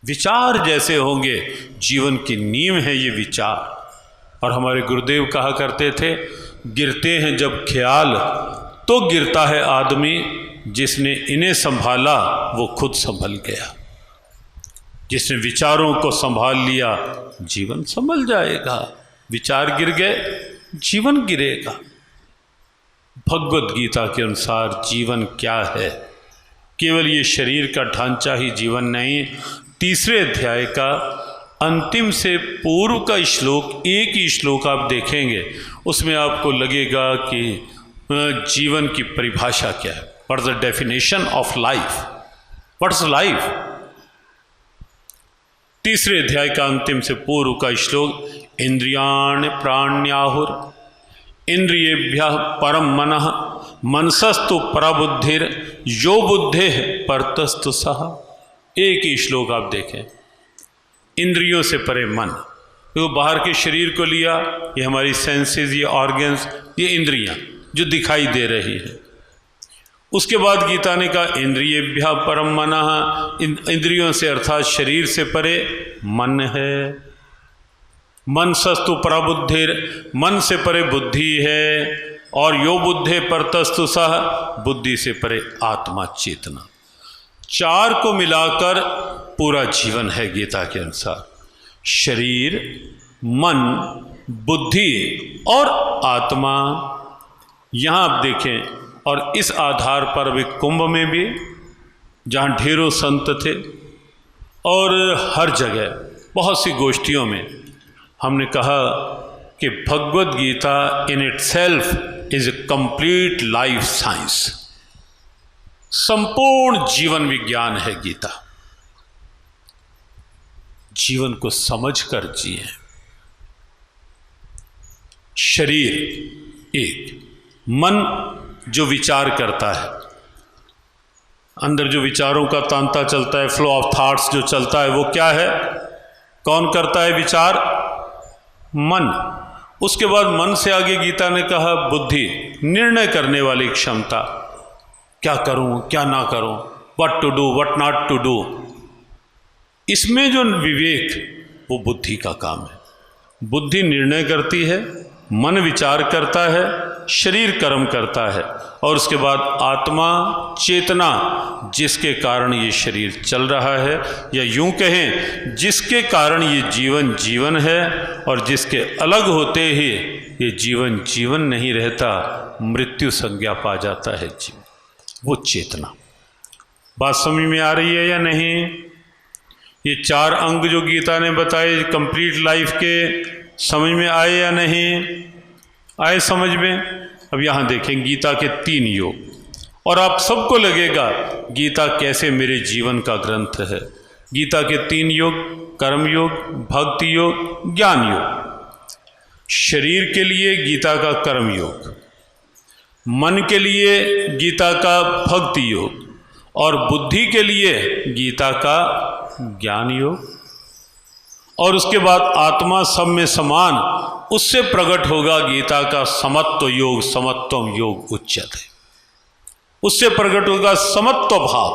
विचार जैसे होंगे, जीवन की नींव है ये विचार। और हमारे गुरुदेव कहा करते थे, गिरते हैं जब ख्याल तो गिरता है आदमी, जिसने इन्हें संभाला वो खुद संभल गया। जिसने विचारों को संभाल लिया जीवन संभल जाएगा। विचार गिर गए जीवन गिरेगा। भगवत गीता के अनुसार जीवन क्या है? केवल ये शरीर का ढांचा ही जीवन नहीं। तीसरे अध्याय का अंतिम से पूर्व का श्लोक, एक ही श्लोक आप देखेंगे, उसमें आपको लगेगा कि जीवन की परिभाषा क्या है। What is the definition of life? What is life? तीसरे अध्याय का अंतिम से पूर्व का श्लोक, इंद्रियाण प्राण्याहुर इंद्रियेभ्यः परम मनः मनसस्तु परबुद्धिर यो बुद्धे परतस्तु सह। एक ही श्लोक आप देखें, इंद्रियों से परे मन। तो बाहर के शरीर को लिया, ये हमारी सेंसेस, ये ऑर्गन्स, ये इंद्रियां जो दिखाई दे रही है। उसके बाद गीता ने कहा इंद्रियेभ्यः परम मनः, इंद्रियों से अर्थात शरीर से परे मन है। मनसस्तु परबुद्धिर, मन से परे बुद्धि है। और यो बुद्धे परतस्तु सह, बुद्धि से परे आत्मा चेतना। चार को मिलाकर पूरा जीवन है गीता के अनुसार। शरीर, मन, बुद्धि और आत्मा। यहाँ आप देखें, और इस आधार पर अभी कुंभ में भी, जहाँ ढेरों संत थे और हर जगह बहुत सी गोष्ठियों में हमने कहा कि Bhagavad Gita in itself is a complete life science. संपूर्ण जीवन विज्ञान है गीता। जीवन को समझकर जिए। शरीर एक, मन जो विचार करता है, अंदर जो विचारों का तांता चलता है, फ्लो ऑफ थॉट्स जो चलता है, वो क्या है? कौन करता है विचार? मन। उसके बाद मन से आगे गीता ने कहा बुद्धि, निर्णय करने वाली क्षमता, क्या करूं क्या ना करूं, what to do what not to do. इसमें जो विवेक, वो बुद्धि का काम है। बुद्धि निर्णय करती है, मन विचार करता है, शरीर कर्म करता है, और उसके बाद आत्मा चेतना, जिसके कारण ये शरीर चल रहा है, या यूं कहें जिसके कारण ये जीवन जीवन है, और जिसके अलग होते ही ये जीवन जीवन नहीं रहता, मृत्यु संज्ञा पा जाता है जीवन, वो चेतना। बात समझ में आ रही है या नहीं? ये चार अंग जो गीता ने बताए कंप्लीट लाइफ के, समझ में आए या नहीं आए? समझ में। अब यहाँ देखें गीता के 3 योग, और आप सबको लगेगा गीता कैसे मेरे जीवन का ग्रंथ है। गीता के 3 योग, कर्म योग, भक्ति योग, ज्ञान योग। शरीर के लिए गीता का कर्म योग, मन के लिए गीता का भक्ति योग, और बुद्धि के लिए गीता का ज्ञान योग। और उसके बाद आत्मा सब में समान, उससे प्रकट होगा गीता का समत्व योग, समत्वम योग उच्यते। उससे प्रकट होगा समत्व भाव।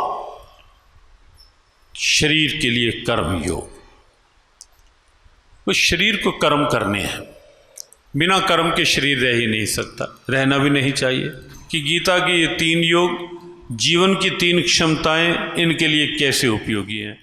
शरीर के लिए कर्म योग, तो शरीर को कर्म करने हैं। बिना कर्म के शरीर रह ही नहीं सकता, रहना भी नहीं चाहिए। कि गीता के ये 3 योग, जीवन की 3 क्षमताएं, इनके लिए कैसे उपयोगी हैं।